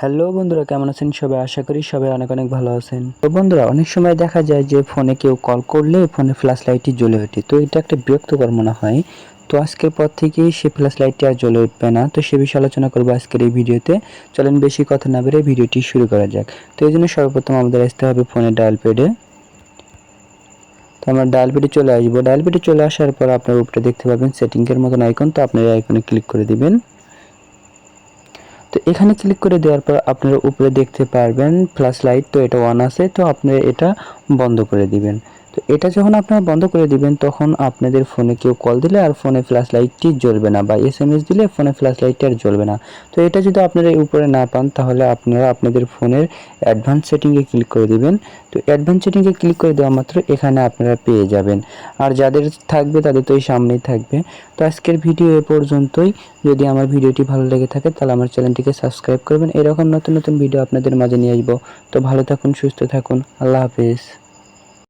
Hello বন্ধুরা, কেমন আছেন সবাই? আশা করি সবাই অনেক অনেক ভালো আছেন। তো বন্ধুরা, অনেক সময় দেখা যায় যে ফোনে কেউ কল করলে ফোনে ফ্ল্যাশ লাইটটি জ্বলে ওঠে। তো এটা একটা বিরক্তকর মনে হয়। তো আজকের পর থেকেই সে ফ্ল্যাশ লাইটটি আর জ্বলে উঠবে না। তো সে বিষয়ে আলোচনা করবো আজকের এই ভিডিওতে। চলেন বেশি কথা না বেরিয়ে ভিডিওটি শুরু করা যাক। তো এই জন্য সর্বপ্রথম আমাদের আসতে হবে ফোনের ডায়াল প্যাডে। তো আমরা ডায়াল প্যাডে চলে আসবো। ডায়াল প্যাডে চলে আসার পর আপনার উপরে দেখতে পাবেন সেটিংসের মতন আইকন। তো আপনার এই আইকনে ক্লিক করে দিবেন। তো এখানে ক্লিক করে দেওয়ার পর আপনারা উপরে দেখতে পারবেন ফ্ল্যাশ লাইট। তো এটা অন আছে, তো আপনারা এটা বন্ধ করে দিবেন। তো এটা যখন আপনারা বন্ধ করে দিবেন তখন আপনাদের ফোনে কেউ কল দিলে আর ফোনে ফ্ল্যাশ লাইটটি জ্বলবে না, বা এসএমএস দিলে ফোনে ফ্ল্যাশ লাইটটি আর জ্বলবে না। তো এটা যদি আপনারা উপরে না পান তাহলে আপনারা আপনাদের ফোনের অ্যাডভান্স সেটিংয়ে ক্লিক করে দিবেন। তো অ্যাডভান্স সেটিংয়ে ক্লিক করে দেওয়া মাত্র এখানে আপনারা পেয়ে যাবেন। আর যাদের থাকবে তাদের তো এই সামনেই থাকবে। তো আজকের ভিডিও এ পর্যন্তই। যদি আমার ভিডিওটি ভালো লেগে থাকে তাহলে আমার চ্যানেলটিকে সাবস্ক্রাইব করবেন। এরকম নতুন নতুন ভিডিও আপনাদের মাঝে নিয়ে আসবো। তো ভালো থাকুন, সুস্থ থাকুন, আল্লাহ হাফেজ।